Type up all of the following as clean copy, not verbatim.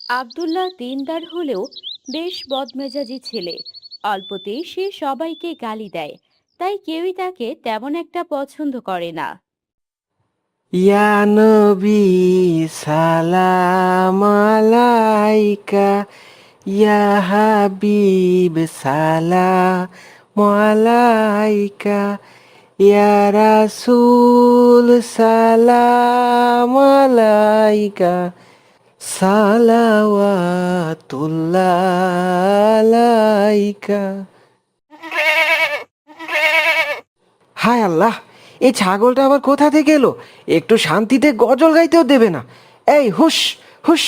আব্দুল্লাহ দিনদার হলেও বেশ বদমেজাজি ছেলে। অল্পতেই সে সবাইকে গালি দেয়, তাই কেউই তাকে তেমন একটা পছন্দ করে না। ইয়া নবী সালাম আলাইকা, ইয়া হাবিব সালাম আলাইকা, ইয়া রাসূল সালাম আলাইকা, সালাওয়াতুল্লাহ আলাইকা। হায় আল্লাহ, এই ছাগলটা আবার কোথা থেকে এলো? একটু শান্তিতে গজল গাইতেও দেবে না। এই হুশ হুশ,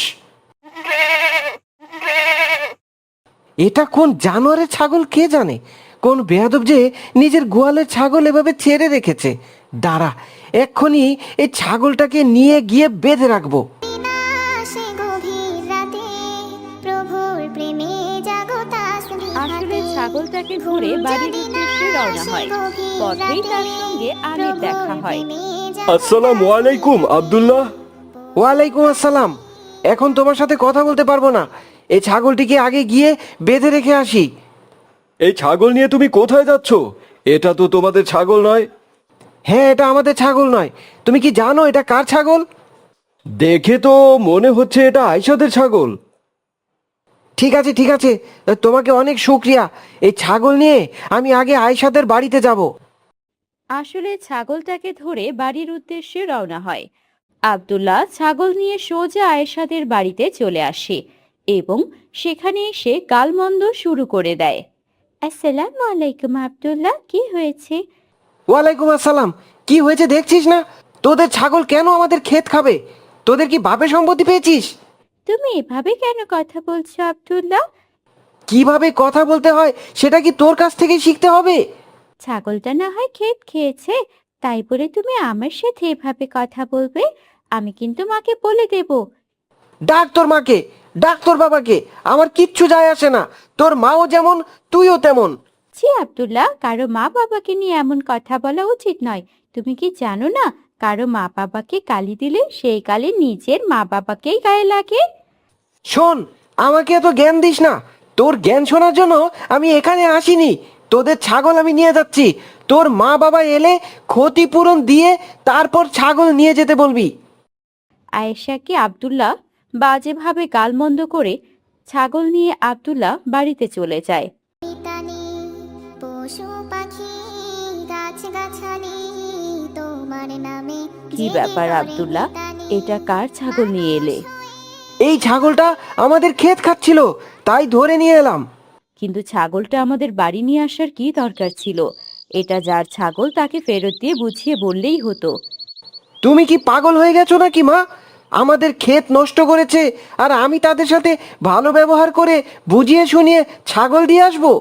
এটা কোন জানোয়ারের ছাগল কে জানে? কোন বেয়াদব যে নিজের গোয়ালের ছাগল এভাবে ছেড়ে রেখেছে। দাঁড়া, এক্ষুনি এই ছাগলটাকে নিয়ে গিয়ে বেঁধে রাখবো। আসলে ছাগলটাকে ধরে বাড়ির উদ্দেশ্যে রওনা হয়। পথেই তার সঙ্গে আলীর দেখা হয়। আসসালামু আলাইকুম আব্দুল্লাহ। ওয়ালাইকুম আসসালাম। এখন তোমার সাথে কথা বলতে পারবো না। এই ছাগলটিকে আগে গিয়ে বেঁধে রেখে আসি। এই ছাগল নিয়ে তুমি কোথায় যাচ্ছ? এটা তো তোমাদের ছাগল নয়। হ্যাঁ, এটা আমাদের ছাগল নয়। তুমি কি জানো এটা কার ছাগল? দেখে তো মনে হচ্ছে এটা আয়শাদের ছাগল। ঠিক আছে ঠিক আছে, তোমাকে অনেক শুক্রিয়া। এই ছাগল নিয়ে আমি আগে আয়েশাদের বাড়িতে যাব। আসলে ছাগলটাকে ধরে বাড়ির উদ্দেশ্যে রওনা হয়। আব্দুল্লাহ ছাগল নিয়ে সোজা আয়েশাদের বাড়িতে চলে আসে এবং সেখানে এসে গালমন্দ শুরু করে দেয়। আসসালামু আলাইকুম আব্দুল্লাহ, কি হয়েছে? ওয়ালাইকুম আসসালাম। কি হয়েছে দেখছিস না? তোদের ছাগল কেন আমাদের ক্ষেত খাবে? তোদের কি বাপে সম্পত্তি পেয়েছিস? তুমি এভাবে কেন কথা বলছো আব্দুল্লাহ? কিভাবে কথা বলতে হয় সেটা কি তোর কাছ থেকে শিখতে হবে? ছাগলটা না হয় ক্ষেত খেয়েছে, তাই বলে তুমি আমার সাথে এভাবে কথা বলবে? আমি কিন্তু মাকে বলে দেব। ডাক তোর মাকে, ডাক তোর বাবাকে, আমার কিচ্ছু যায় আসে না। তোর মাও যেমন, তুইও তেমন। ছি আব্দুল্লাহ, কারো মা বাবাকে নিয়ে এমন কথা বলা উচিত নয়। তুমি কি জানো না, কারো মা বাবাকে গালি দিলে সেই গালি নিজের মা বাবাকেই গায়ে লাগে? শোন, আমাকে এত জ্ঞান দিস না। তোর জ্ঞান শোনার জন্য আমি এখানে আসিনি। তোদের ছাগল আমি নিয়ে যাচ্ছি। তোর মা বাবা এলে ক্ষতিপূরণ দিয়ে তারপর ছাগল নিয়ে যেতে বলবি। আয়েশাকে আব্দুল্লাহ বাজেভাবে গালমন্দ করে ছাগল নিয়ে আব্দুল্লাহ বাড়িতে চলে যায়। কি ব্যাপার আব্দুল্লাহ, এটা কার ছাগল নিয়ে এলে? এই ছাগলটা আমাদের ক্ষেত খাচ্ছিল, তাই ধরে নিয়ে এলাম। কিন্তু ছাগলটা আমাদের বাড়ি নিয়ে আসার কি দরকার ছিল? এটা যার ছাগল তাকে ফেরত দিয়ে বুঝিয়ে বললেই হতো। তুমি কি পাগল হয়ে গেছো নাকি মা? আমাদের ক্ষেত নষ্ট করেছে, আর আমি তাদের সাথে ভালো ব্যবহার করে বুঝিয়ে শুনিয়ে ছাগল দিয়ে আসবো?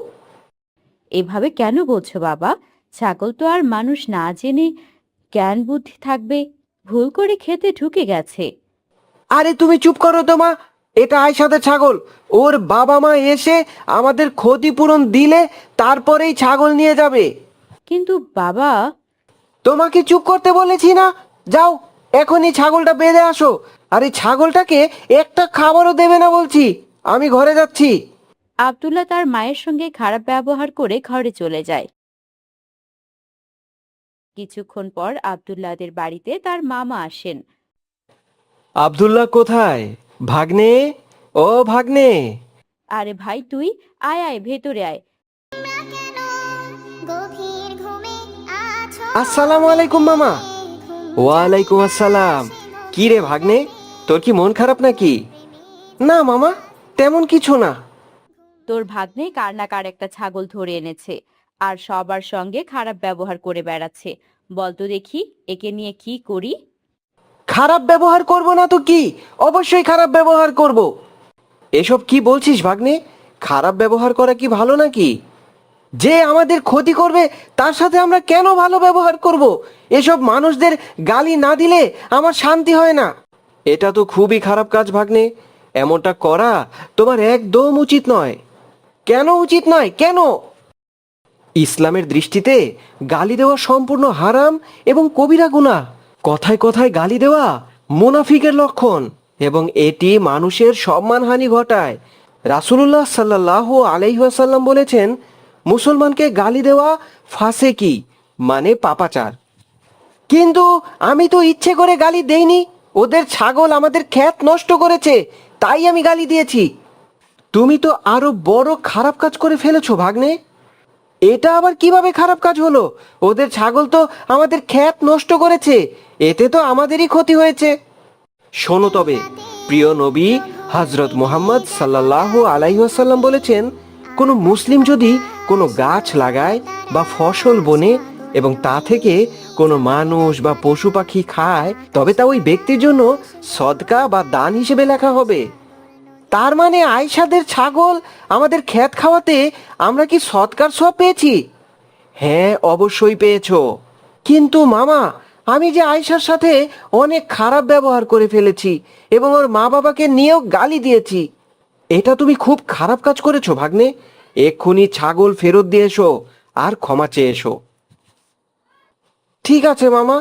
এভাবে কেন বলছো বাবা? ছাগল তো আর মানুষ না জেনে জ্ঞান বুদ্ধি থাকবে, ভুল করে খেতে ঢুকে গেছে। আরে তুমি চুপ করো তো মা। এটা আয়শাদের ছাগল। ওর বাবা মা এসে আমাদের ক্ষতিপূরণ দিলে তারপরেই ছাগল নিয়ে যাবে। কিন্তু বাবা, তোমাকে চুপ করতে বলেছি না? যাও, এখনই ছাগলটা বেঁধে আসো। আর এই ছাগলটাকে একটা খাবারও দেবে না বলছি। আমি ঘরে যাচ্ছি। আব্দুল্লাহ তার মায়ের সঙ্গে খারাপ ব্যবহার করে ঘরে চলে যায়। কিছুক্ষণ পর আব্দুল্লাহদের বাড়িতে তার মামা আসেন। আব্দুল্লাহ কোথায়? ভাগ্নে, ও ভাগ্নে। আরে ভাই তুই, আয় আয় ভেতরে আয়। আসসালামু আলাইকুম মামা। ওয়ালাইকুম আসসালাম। কি রে ভাগ্নে, তোর কি মন খারাপ নাকি? না মামা, তেমন কিছু না। তোর ভাগ্নে কার না কার একটা ছাগল ধরে এনেছে আর সবার সঙ্গে খারাপ ব্যবহার করে বেড়াচ্ছে। বল তো দেখি, একে নিয়ে কি করি? খারাপ ব্যবহার করব না তো কি? অবশ্যই খারাপ ব্যবহার করব। এসব কি বলছিস ভাগ্নে? খারাপ ব্যবহার করা কি ভালো নাকি? যে আমাদের ক্ষতি করবে তার সাথে আমরা কেন ভালো ব্যবহার করব? এসব মানুষদের গালি না দিলে আমার শান্তি হয় না। এটা তো খুবই খারাপ কাজ ভাগ্নে। এমনটা করা তোমার একদম উচিত নয়। কেন উচিত নয়? কেন? ইসলামের দৃষ্টিতে গালি দেওয়া সম্পূর্ণ হারাম এবং কবিরা গুনাহ। কথায় কথায় গালি দেওয়া মুনাফিকের লক্ষণ। এবং এটি মানুষের সম্মানহানি ঘটায়। রাসূলুল্লাহ সাল্লাল্লাহু আলাইহি ওয়াসাল্লাম বলেছেন, মুসলমানকে গালি দেওয়া ফাসেকি, মানে পাপাচার। কিন্তু আমি তো ইচ্ছে করে গালি দেইনি, ওদের ছাগল আমাদের ক্ষেত নষ্ট করেছে, তাই আমি গালি দিয়েছি। তুমি তো আরো বড় খারাপ কাজ করে ফেলেছো ভাগ্নে। এটা আবার কিভাবে খারাপ কাজ হলো? ওদের ছাগল তো আমাদের ক্ষেত নষ্ট করেছে, এতে তো আমাদেরই ক্ষতি হয়েছে। শোনো তবে, প্রিয় নবী হযরত মুহাম্মদ সাল্লাল্লাহু আলাইহি ওয়াসাল্লাম বলেছেন, কোনো মুসলিম যদি কোনো গাছ লাগায় বা ফসল বনে এবং তা থেকে কোনো মানুষ বা পশু পাখি খায়, তবে তা ওই ব্যক্তির জন্য সদকা বা দান হিসেবে লেখা হবে। তার মানে আয়েশাদের ছাগল আমাদের ক্ষেত খাওয়াতে আমরা কি সৎকার সব পেয়েছি? হ্যাঁ, অবশ্যই পেয়েছো। কিন্তু মামা, আমি যে আয়েশার সাথে অনেক খারাপ ব্যবহার করে ফেলেছি এবং ওর মা বাবাকে নিয়েও গালি দিয়েছি। এটা তুমি খুব খারাপ কাজ করেছো ভাগ্নে। এক্ষুনি ছাগল ফেরত দিয়ে এসো আর ক্ষমা চেয়ে এসো। ঠিক আছে মামা।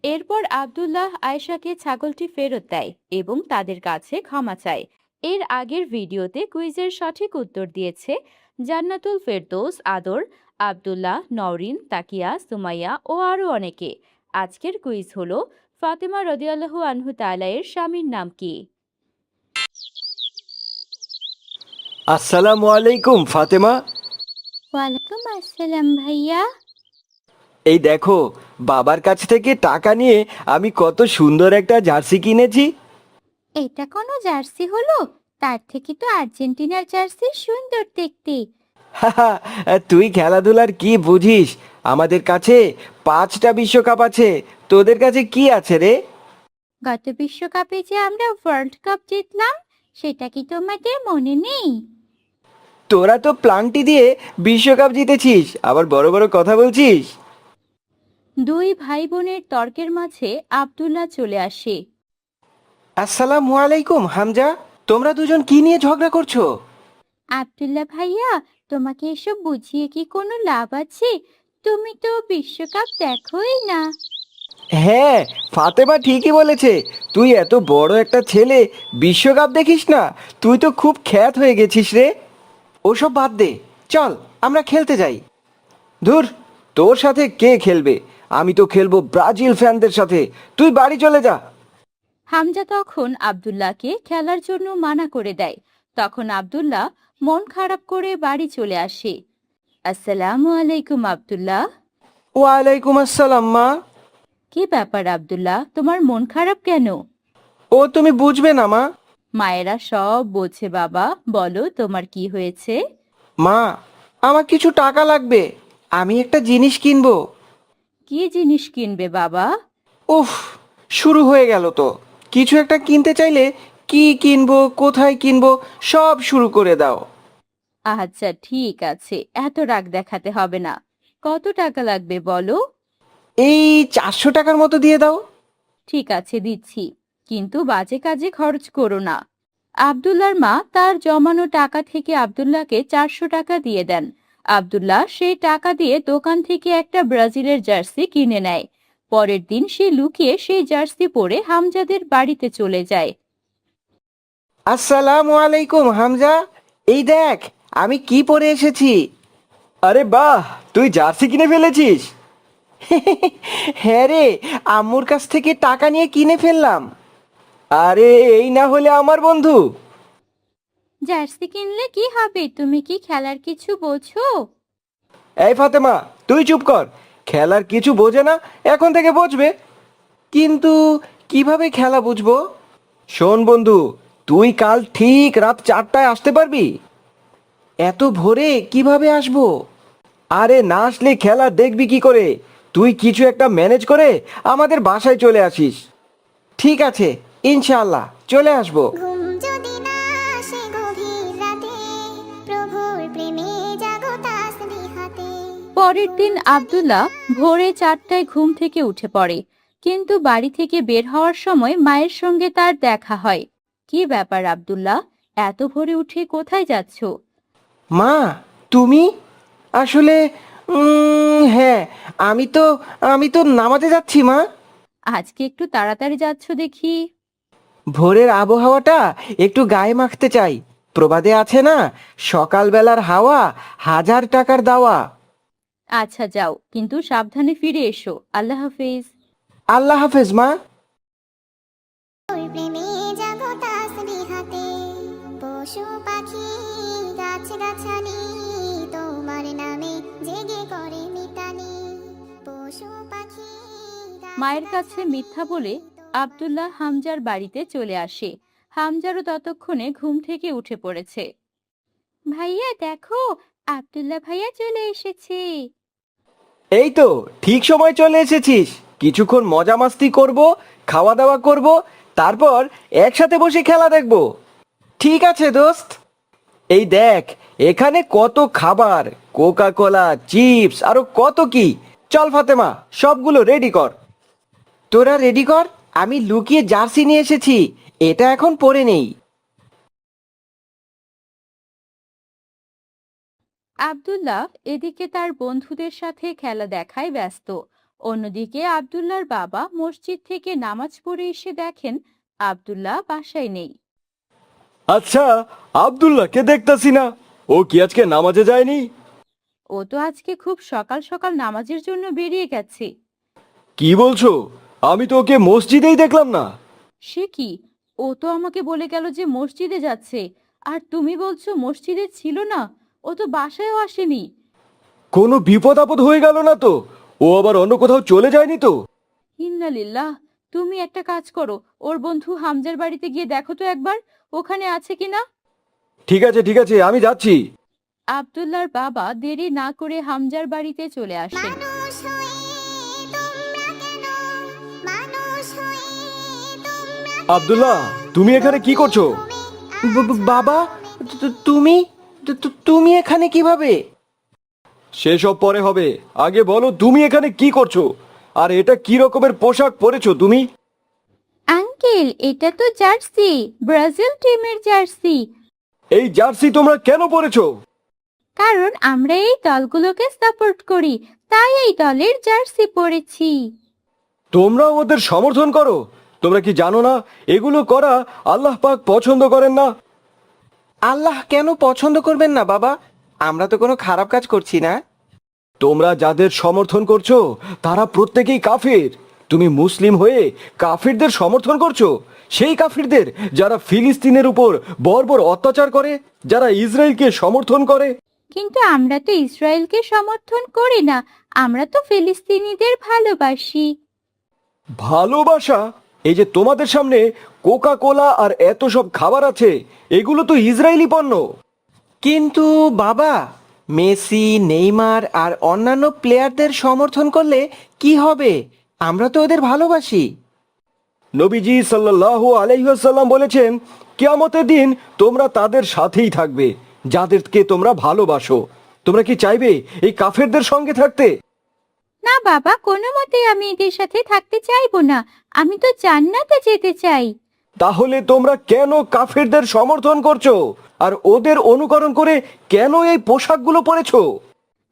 এরপর আব্দুল্লাহ আয়েশাকে ছাগলটি ফেরত দেয় এবং তাদের কাছে ক্ষমা চায়। এর আগের ভিডিওতে কুইজের সঠিক উত্তর দিয়েছে জান্নাতুল ফেরদৌস, আদর, আব্দুল্লাহ, নওরিন, তাকিয়া, সুমাইয়া ও আরও অনেকে। আজকের কুইজ হলো, ফাতেমা রাদিয়াল্লাহু আনহু তাআলা এর স্বামীর নাম কি? আসসালামু আলাইকুম ফাতেমা। ওয়ালাইকুম আসসালাম ভাইয়া। এই দেখো, বাবার কাছ থেকে টাকা নিয়ে আমি কত সুন্দর একটা জার্সি কিনেছি। এটা কোনো জার্সি হলো? তার থেকে তো আর্জেন্টিনার জার্সি সুন্দর দেখতে। হাহা, তুই খেলাধুলার কি বুঝিস? আমাদের কাছে 5টা বিশ্বকাপ আছে, তোদের কাছে কি আছে রে? গত বিশ্বকাপে যে আমরা ওয়ার্ল্ড কাপ জিতলাম, সেটা কি তোমাদের মনে নেই? তোরা তো প্লান্টি দিয়ে বিশ্বকাপ জিতেছিস, আবার বড় বড় কথা বলছিস। দুই ভাই বোনের তর্কের মাঝে আব্দুল্লাহ চলে আসে। আসসালামু আলাইকুম হামজা, তোমরা দুজন কি নিয়ে ঝগড়া করছো? আব্দুল্লাহ ভাইয়া, তোমাকে এসব বুঝিয়ে কি কোনো লাভ আছে? তুমি তো বিশ্বকাপ দেখোই না। হ্যাঁ, ফাতেমা ঠিকই বলেছে। তুই এত বড় একটা ছেলে, বিশ্বকাপ দেখিস না? তুই তো খুব খ্যাত হয়ে গেছিস রে। ওসব বাদ দে, চল আমরা খেলতে যাই। ধুর, তোর সাথে কে খেলবে? আমি তো খেলবো ব্রাজিল ফ্যানদের সাথে। তুই বাড়ি চলে যা। হামজা তখন আব্দুল্লাহকে খেলার জন্য মানা করে দেয়। তখন আব্দুল্লাহ মন খারাপ করে বাড়ি চলে আসে। আসসালামু আলাইকুম আব্দুল্লাহ। ওয়ালাইকুম আসসালাম মা। কি ব্যাপার আব্দুল্লাহ, তোমার মন খারাপ কেন? ও তুমি বুঝবে না মা। মায়েরা সব বোঝে বাবা, বলো তোমার কি হয়েছে? মা, আমার কিছু টাকা লাগবে, আমি একটা জিনিস কিনবো। কি জিনিস কিনবে বাবা? উফ, শুরু হয়ে গেল তো। কিছু একটা কিনতে চাইলে কি কিনবো, কোথায় কিনবো, সব শুরু করে দাও। আচ্ছা ঠিক আছে, এত রাগ দেখাতে হবে না। কত টাকা লাগবে বলো? এই 400 টাকার মতো দিয়ে দাও। ঠিক আছে দিচ্ছি, কিন্তু বাজে কাজে খরচ করো না। আব্দুল্লাহর মা তার জমানো টাকা থেকে আব্দুল্লাহকে 400 টাকা দিয়ে দেন। আব্দুল্লাহ সেই টাকা দিয়ে দোকান থেকে একটা ব্রাজিলের জার্সি কিনে নেয়। পরের দিন সে লুকিয়ে সেই জার্সি পরে হামজাদের বাড়িতে চলে যায়। আসসালামু আলাইকুম হামজা, এই দেখ আমি কি পরে এসেছি। আরে বাহ, তুই জার্সি কিনে ফেলেছিস? হ্যাঁ রে, আম্মুর কাছ থেকে টাকা নিয়ে কিনে ফেললাম। আরে এই না হলে আমার বন্ধু। জার্সি কিনলে কি হবে? তুমি কি খেলার কিছু বোঝো? এই ফাতেমা, তুই চুপ কর। খেলার কিছু বোঝে না, এখন থেকে বুঝবে। কিন্তু কিভাবে খেলা বুঝবো? শোন বন্ধু, তুই কাল ঠিক রাত 4টায় আসতে পারবি? এত ভোরে কিভাবে আসবো? আরে না আসলে খেলা দেখবি কি করে? তুই কিছু একটা ম্যানেজ করে আমাদের বাসায় চলে আসিস। ঠিক আছে, ইনশাআল্লাহ চলে আসবো। ঘুম যদি না আসে গভীর রাতে, প্রভুর প্রেমে জাগো তাসবিহ হাতে। পরের দিন আব্দুল্লাহ ভোরে 4টায় ঘুম থেকে উঠে পড়ে, কিন্তু বাড়ি থেকে বের হওয়ার সময় মায়ের সঙ্গে তার দেখা হয়। কি ব্যাপার আব্দুল্লাহ, এত ভোরে উঠে কোথায় যাচ্ছ? মা, তুমি? আসলে হ্যাঁ, আমি তো নামাজে যাচ্ছি মা। আজকে একটু তাড়াতাড়ি যাচ্ছ দেখি। ভোরের আবহাওয়াটা একটু গায়ে মাখতে চাই। প্রবাদে আছে না, সকালবেলার হাওয়া 1000 টাকার দাওয়া। আচ্ছা যাও, কিন্তু সাবধানে ফিরে এসো। আল্লাহ হাফেজ। আল্লাহ হাফেজ মা। ওর প্রেমে জাগো তাসবিহাতে, পশু পাখি গাছ গাছালি তোমার নামে জেগে করে মিতালি। পশু পাখি মায়ের কাছে মিথ্যা বলে আব্দুল্লাহ হামজার বাড়িতে চলে আসে। হামজারও ততক্ষণে ঘুম থেকে উঠে পড়েছে। ভাইয়া দেখো, আব্দুল্লাহ ভাইয়া চলে এসেছে। এই তো ঠিক সময় চলে এসেছিস। কিছুক্ষণ মজা মাস্তি করব, খাওয়া দাওয়া করব, তারপর একসাথে বসে খেলা দেখব। ঠিক আছে দোস্ত। এই দেখ, এখানে কত খাবার, কোকা কোলা, চিপস, আরো কত কি। চল ফাতেমা, সবগুলো রেডি কর। তোরা রেডি কর, আমি লুকিয়ে জার্সি নিয়ে এসেছি, এটা এখন পরে নেই। আব্দুল্লাহ এদিকে তার বন্ধুদের সাথে খেলা দেখায় ব্যস্ত। অন্যদিকে আব্দুল্লাহর বাবা মসজিদ থেকে নামাজ পড়ে এসে দেখেন আব্দুল্লাহ বাসায় নেই। আচ্ছা, আব্দুল্লাহকে দেখতাছি না, ও কি আজকে নামাজে যায়নি? ও তো আজকে খুব সকাল সকাল নামাজের জন্য বেরিয়ে গেছে। কি বলছো? আমি তো ওকে মসজিদেই দেখলাম না। সে কি, ও তো আমাকে বলে গেল যে মসজিদে যাচ্ছে, আর তুমি বলছো মসজিদে ছিল না? ও তো বাসায়ও আসেনি। কোনো বিপদ আপদ হয়ে গেল না তো? ও আবার অন্য কোথাও চলে যায়নি তো? ইন্না লিল্লাহ। তুমি একটা কাজ করো, ওর বন্ধু হামজার বাড়িতে গিয়ে দেখো তো একবার ওখানে আছে কিনা। ঠিক আছে ঠিক আছে, আমি যাচ্ছি। আব্দুল্লাহর বাবা দেরি না করে হামজার বাড়িতে চলে আসেন। মানুষ হয়ে তোমরা কেন, মানুষ হয়ে তোমরা আব্দুল্লাহ, তুমি এখানে কি করছো? বাবা, তুমি তুমি এখানে কিভাবে? সেসব পরে হবে, আগে বলো তুমি এখানে কি করছো, আর এটা কি রকমের পোশাক পরেছো তুমি? আঙ্কেল, এটা তো জার্সি, ব্রাজিল টিমের জার্সি। এই জার্সি তোমরা কেন পরেছো? কারণ আমরা এই দলগুলোকে সাপোর্ট করি, তাই এই দলের জার্সি পরেছি। তোমরা ওদের সমর্থন করো? তোমরা কি জানো না এগুলো করা আল্লাহ পাক পছন্দ করেন না? আল্লাহ কেন পছন্দ করবেন না বাবা? আমরা তো কোনো খারাপ কাজ করছি না। তোমরা যাদের সমর্থন করছো তারা প্রত্যেকেই কাফির। তুমি মুসলিম হয়ে কাফিরদের সমর্থন করছো, সেই কাফিরদের যারা ফিলিস্তিনের উপর বর্বর অত্যাচার করে, যারা ইসরায়েলকে সমর্থন করে। কিন্তু আমরা তো ইসরায়েলকে সমর্থন করি না, আমরা তো ফিলিস্তিনিদের ভালোবাসি। ভালোবাসা? এই যে তোমাদের সামনে কোকা কোলা আর এত সব খাবার আছে, এগুলো তো ইসরায়েলি পণ্য। কিন্তু বাবা, মেসি, নেইমার আর অন্যান্য প্লেয়ারদের সমর্থন করলে কি হবে? আমরা তো ওদের ভালোবাসি। নবীজি সাল্লাল্লাহু আলাইহি ওয়াসাল্লাম বলেছেন, কিয়ামতের দিন তোমরা তাদের সাথেই থাকবে যাদেরকে তোমরা ভালোবাসো। তোমরা কি চাইবে এই কাফেরদের সঙ্গে থাকতে? না বাবা, কোনো মতে আমি এদের সাথে থাকতে চাইবো না, আমি তো জান্নাতে যেতে চাই। তাহলে তোমরা কেন কাফেরদের সমর্থন করছো আর ওদের অনুকরণ করে কেন এই পোশাকগুলো পরেছো?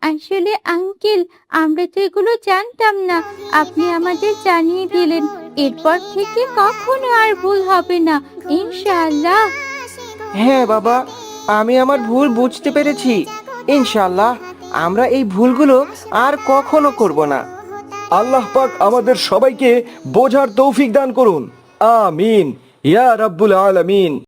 আসলে আঙ্কেল, আমরা তো এগুলো জানতাম না, আপনি আমাদের জানিয়ে দিলেন। এরপর থেকে কখনো আর ভুল হবে না, ইনশাআল্লাহ। হ্যাঁ বাবা, আমি আমার ভুল বুঝতে পেরেছি। ইনশাআল্লাহ আমরা এই ভুলগুলো আর কখনো করব না। আল্লাহ পাক আমাদের সবাইকে বোঝার তৌফিক দান করুন। আমিন ইয়া রাব্বুল আলামিন।